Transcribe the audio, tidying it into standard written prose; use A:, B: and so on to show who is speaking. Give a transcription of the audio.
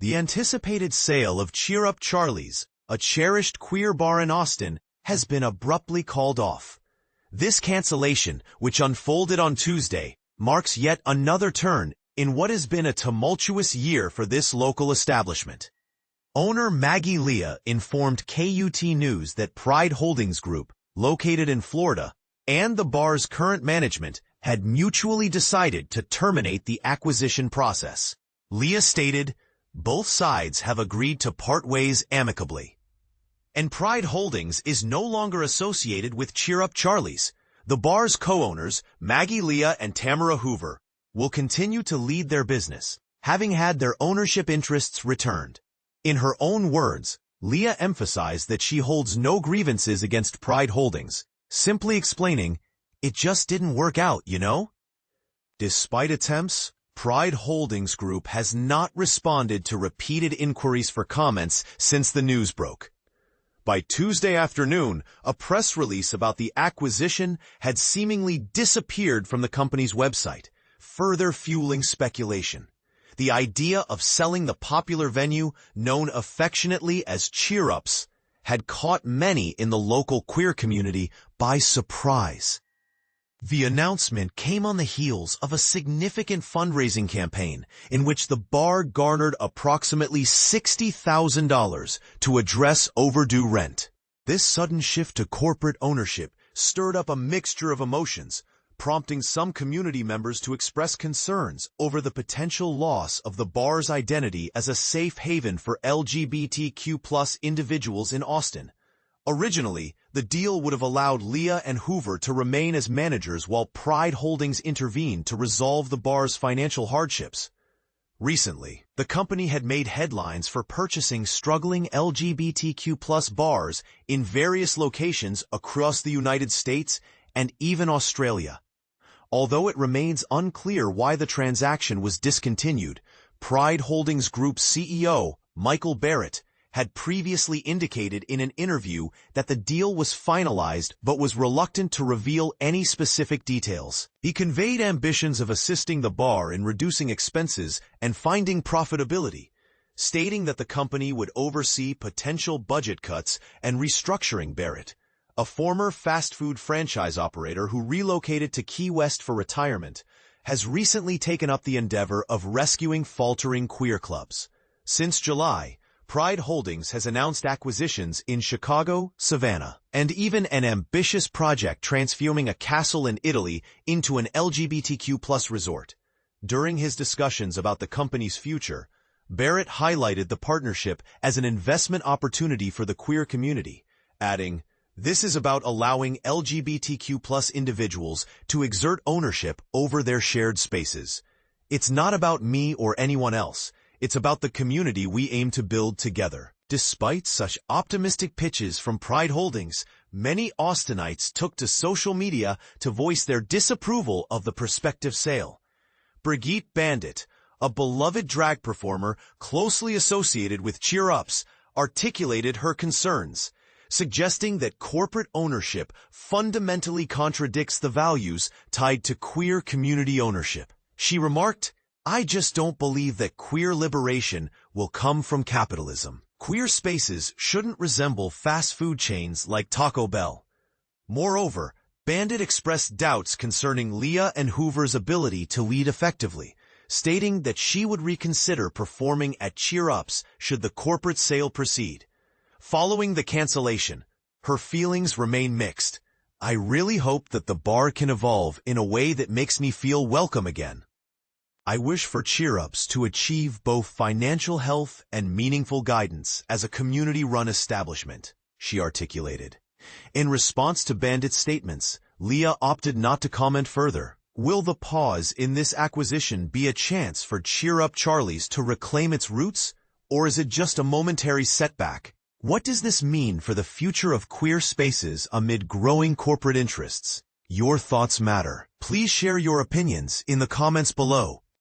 A: The anticipated sale of Cheer Up Charlie's, a cherished queer bar in Austin, has been abruptly called off. This cancellation, which unfolded on Tuesday, marks yet another turn in what has been a tumultuous year for this local establishment. Owner Maggie informed KUT News that Pride Holdings Group, located in Florida, and the bar's current management had mutually decided to terminate the acquisition process. Leah stated, "Both sides have agreed to part ways amicably. And Pride Holdings is no longer associated with Cheer Up Charlie's. The bar's co-owners, Maggie and Tamara Hoover, will continue to lead their business, having had their ownership interests returned." In her own words, Leah emphasized that she holds no grievances against Pride Holdings, simply explaining, "It just didn't work out, you know?" Despite attempts, Pride Holdings Group has not responded to repeated inquiries for comments since the news broke. By Tuesday afternoon, a press release about the acquisition had seemingly disappeared from the company's website, further fueling speculation. The idea of selling the popular venue, known affectionately as Cheer Ups, had caught many in the local queer community by surprise. The announcement came on the heels of a significant fundraising campaign in which the bar garnered approximately $60,000 to address overdue rent. This sudden shift to corporate ownership stirred up a mixture of emotions, prompting some community members to express concerns over the potential loss of the bar's identity as a safe haven for LGBTQ+ individuals in Austin. Originally, the deal would have allowed Leah and Hoover to remain as managers while Pride Holdings intervened to resolve the bar's financial hardships. Recently, the company had made headlines for purchasing struggling LGBTQ+ bars in various locations across the United States and even Australia. Although it remains unclear why the transaction was discontinued, Pride Holdings Group CEO, Michael Barrett, had previously indicated in an interview that the deal was finalized but was reluctant to reveal any specific details. He conveyed ambitions of assisting the bar in reducing expenses and finding profitability, stating that the company would oversee potential budget cuts and restructuring. Barrett, a former fast food franchise operator who relocated to Key West for retirement, has recently taken up the endeavor of rescuing faltering queer clubs. Since July, Pride Holdings has announced acquisitions in Chicago, Savannah, and even an ambitious project transforming a castle in Italy into an LGBTQ+ resort. During his discussions about the company's future, Barrett highlighted the partnership as an investment opportunity for the queer community, adding, "This is about allowing LGBTQ+ individuals to exert ownership over their shared spaces. It's not about me or anyone else. It's about the community we aim to build together." Despite such optimistic pitches from Pride Holdings, many Austinites took to social media to voice their disapproval of the prospective sale. Brigitte Bandit, a beloved drag performer closely associated with Cheer Ups, articulated her concerns, suggesting that corporate ownership fundamentally contradicts the values tied to queer community ownership. She remarked, "I just don't believe that queer liberation will come from capitalism. Queer spaces shouldn't resemble fast food chains like Taco Bell." Moreover, Bandit expressed doubts concerning Leah and Hoover's ability to lead effectively, stating that she would reconsider performing at Cheer Ups should the corporate sale proceed. Following the cancellation, her feelings remain mixed. "I really hope that the bar can evolve in a way that makes me feel welcome again. I wish for Cheer Ups to achieve both financial health and meaningful guidance as a community-run establishment," she articulated. In response to Bandit's statements, Leah opted not to comment further. Will the pause in this acquisition be a chance for Cheer Up Charlie's to reclaim its roots, or is it just a momentary setback? What does this mean for the future of queer spaces amid growing corporate interests? Your thoughts matter. Please share your opinions in the comments below.